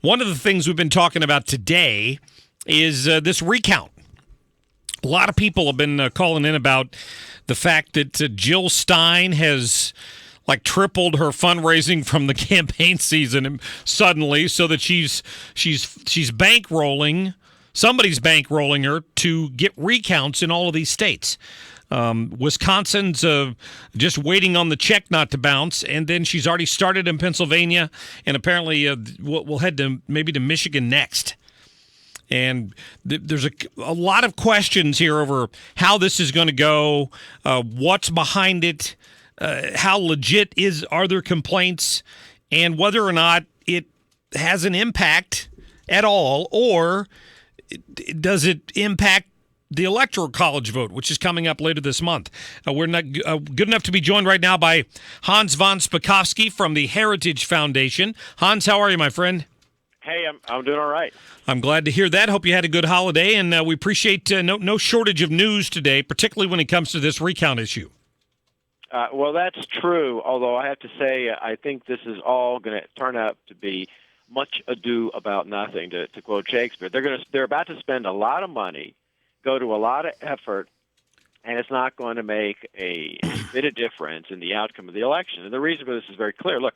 One of the things we've been talking about today is this recount. A lot of people have been calling in about the fact that Jill Stein has tripled her fundraising from the campaign season suddenly, so that she's bankrolling. Somebody's bankrolling her to get recounts in all of these states. Wisconsin's just waiting on the check not to bounce, and then she's already started in Pennsylvania, and apparently we'll head to Michigan next. And there's a lot of questions here over how this is going to go, what's behind it, how legit are there complaints, and whether or not it has an impact at all, or does it impact the Electoral College vote, which is coming up later this month. We're not good enough to be joined right now by Hans von Spakovsky from the Heritage Foundation. Hans, how are you, my friend? Hey, I'm doing all right. I'm glad to hear that. Hope you had a good holiday, and we appreciate no shortage of news today, particularly when it comes to this recount issue. Well, that's true, although I have to say I think this is all going to turn out to be much ado about nothing, to quote Shakespeare. They're about to spend a lot of money, go to a lot of effort, and it's not going to make a bit of difference in the outcome of the election. And the reason for this is very clear. Look,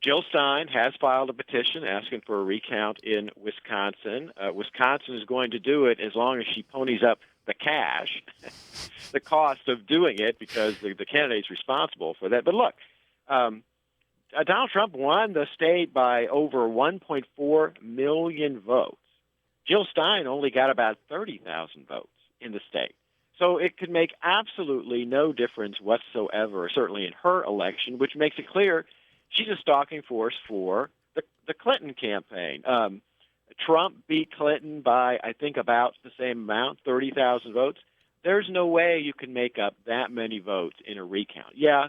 Jill Stein has filed a petition asking for a recount in Wisconsin. Wisconsin is going to do it as long as she ponies up the cash, the cost of doing it, because the candidate's responsible for that. But look, Donald Trump won the state by over 1.4 million votes. Jill Stein only got about 30,000 votes in the state. So it could make absolutely no difference whatsoever, certainly in her election, which makes it clear she's a stalking force for the Clinton campaign. Trump beat Clinton by, I think, about the same amount, 30,000 votes. There's no way you can make up that many votes in a recount. Yeah,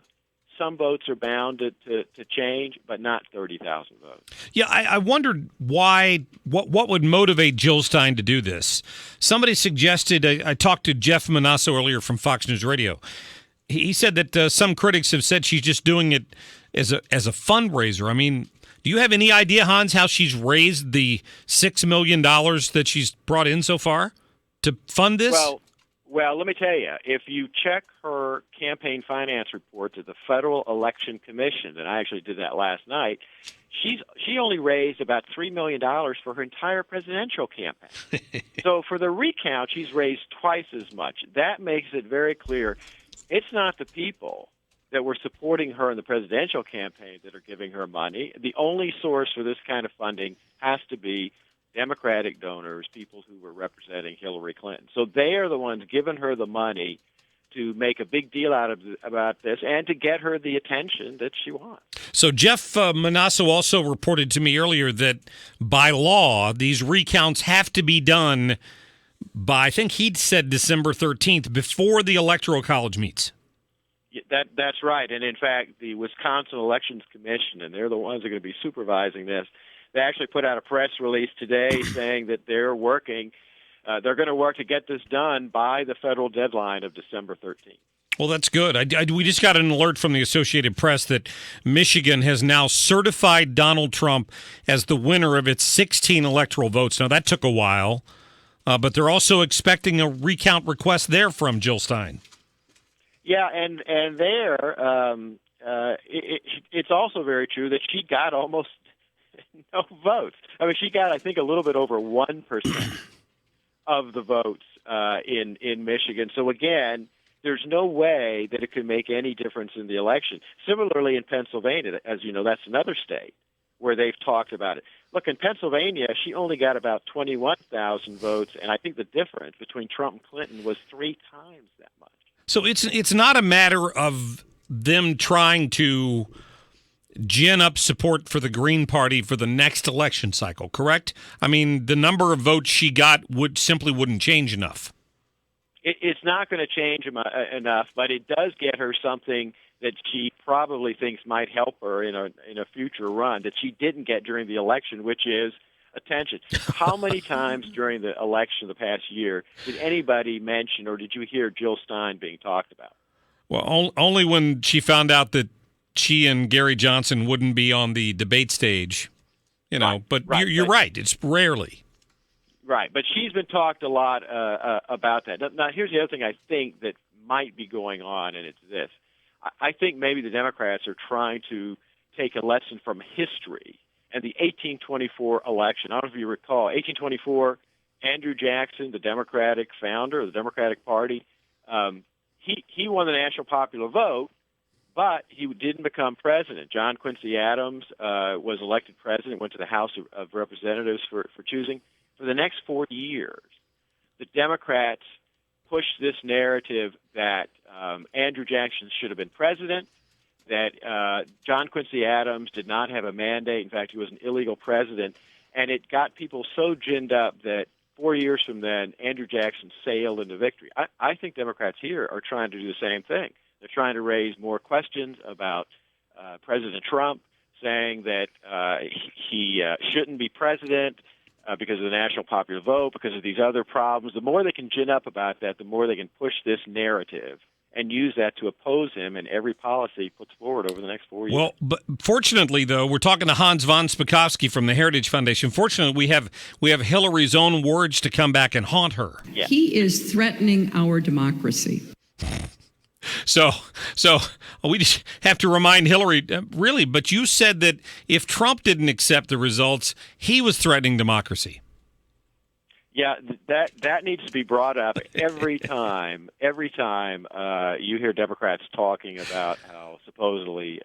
some votes are bound to change, but not 30,000 votes. Yeah, I wondered why, what would motivate Jill Stein to do this? Somebody suggested, I talked to Jeff Manasso earlier from Fox News Radio. He said that some critics have said she's just doing it as a fundraiser. I mean, do you have any idea, Hans, how she's raised the $6 million that she's brought in so far to fund this? Well, let me tell you, if you check her campaign finance reports at the Federal Election Commission, and I actually did that last night, she only raised about $3 million for her entire presidential campaign. So for the recount, she's raised twice as much. That makes it very clear it's not the people that were supporting her in the presidential campaign that are giving her money. The only source for this kind of funding has to be Democratic donors, people who were representing Hillary Clinton. So they are the ones giving her the money to make a big deal about this and to get her the attention that she wants. So Jeff Manasso also reported to me earlier that by law, these recounts have to be done by, I think he'd said December 13th, before the Electoral College meets. That's right. And in fact, the Wisconsin Elections Commission, and they're the ones that are going to be supervising this, they actually put out a press release today saying that they're working. They're going to work to get this done by the federal deadline of December 13th. Well, that's good. We just got an alert from the Associated Press that Michigan has now certified Donald Trump as the winner of its 16 electoral votes. Now, that took a while, but they're also expecting a recount request there from Jill Stein. Yeah, and there, it's also very true that she got almost no votes. I mean, she got, I think, a little bit over 1% of the votes in Michigan. So again, there's no way that it could make any difference in the election. Similarly, in Pennsylvania, as you know, that's another state where they've talked about it. Look, in Pennsylvania, she only got about 21,000 votes, and I think the difference between Trump and Clinton was 3 times that much. So it's not a matter of them trying to gin up support for the Green Party for the next election cycle, correct? I mean, the number of votes she got wouldn't change enough. It's not going to change enough, but it does get her something that she probably thinks might help her in a future run that she didn't get during the election, which is attention. How many times during the election the past year did anybody mention or did you hear Jill Stein being talked about? Well, only when she found out that she and Gary Johnson wouldn't be on the debate stage But right. you're right. It's rarely. Right, but she's been talked a lot about that. Now, here's the other thing I think that might be going on, and it's this. I think maybe the Democrats are trying to take a lesson from history and the 1824 election. I don't know if you recall, 1824, Andrew Jackson, the Democratic founder of the Democratic Party, he won the national popular vote, but he didn't become president. John Quincy Adams was elected president, went to the House of Representatives for choosing. For the next 4 years, the Democrats pushed this narrative that Andrew Jackson should have been president, that John Quincy Adams did not have a mandate. In fact, he was an illegal president. And it got people so ginned up that 4 years from then, Andrew Jackson sailed into victory. I think Democrats here are trying to do the same thing. They're trying to raise more questions about President Trump, saying that he shouldn't be president because of the national popular vote, because of these other problems. The more they can gin up about that, the more they can push this narrative and use that to oppose him in every policy he puts forward over the next 4 years. Well, but fortunately, though, we're talking to Hans von Spakovsky from the Heritage Foundation. Fortunately, we have Hillary's own words to come back and haunt her. Yeah. He is threatening our democracy. So we just have to remind Hillary, really, but you said that if Trump didn't accept the results, he was threatening democracy. Yeah, that needs to be brought up every time. You hear Democrats talking about how supposedly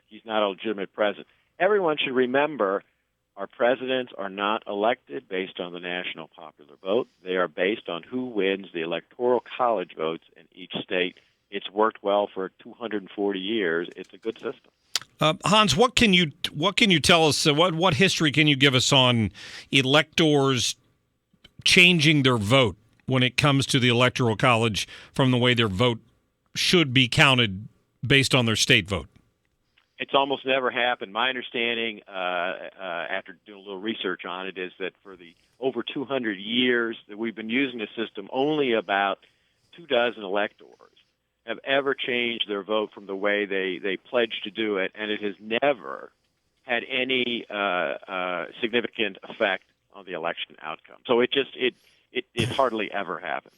he's not a legitimate president. Everyone should remember our presidents are not elected based on the national popular vote. They are based on who wins the Electoral College votes in each state. It's worked well for 240 years. It's a good system. Hans, what can you tell us? What history can you give us on electors changing their vote when it comes to the Electoral College from the way their vote should be counted based on their state vote? It's almost never happened. My understanding, after doing a little research on it, is that for the over 200 years that we've been using the system, only about 24 electors have ever changed their vote from the way they pledged to do it, and it has never had any significant effect on the election outcome. So it hardly ever happens.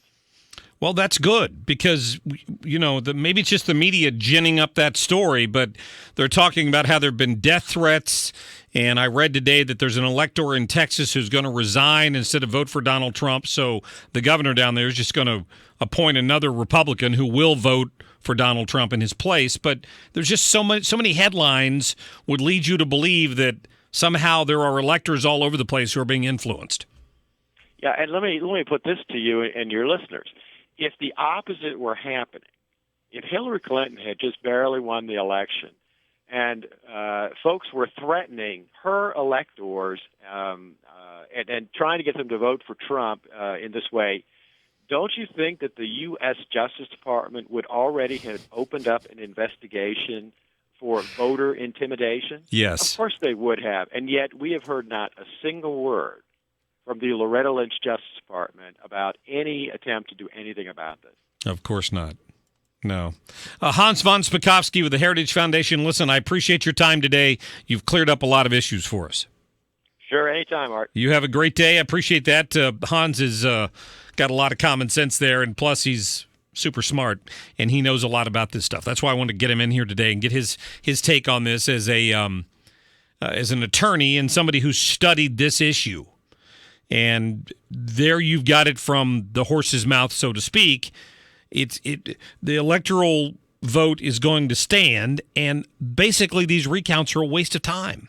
Well, that's good because, maybe it's just the media ginning up that story, but they're talking about how there have been death threats. And I read today that there's an elector in Texas who's going to resign instead of vote for Donald Trump. So the governor down there is just going to appoint another Republican who will vote for Donald Trump in his place. But there's just so many headlines would lead you to believe that somehow there are electors all over the place who are being influenced. Yeah, and let me put this to you and your listeners. If the opposite were happening, if Hillary Clinton had just barely won the election and folks were threatening her electors and trying to get them to vote for Trump in this way, don't you think that the U.S. Justice Department would already have opened up an investigation for voter intimidation? Yes. Of course they would have, and yet we have heard not a single word from the Loretta Lynch Justice Department about any attempt to do anything about this. Of course not. No. Hans von Spakovsky with the Heritage Foundation. Listen, I appreciate your time today. You've cleared up a lot of issues for us. Sure, anytime, Art. You have a great day. I appreciate that. Hans has got a lot of common sense there, and plus he's super smart, and he knows a lot about this stuff. That's why I wanted to get him in here today and get his take on this as an attorney and somebody who's studied this issue. And there you've got it from the horse's mouth, so to speak. The electoral vote is going to stand, and basically these recounts are a waste of time.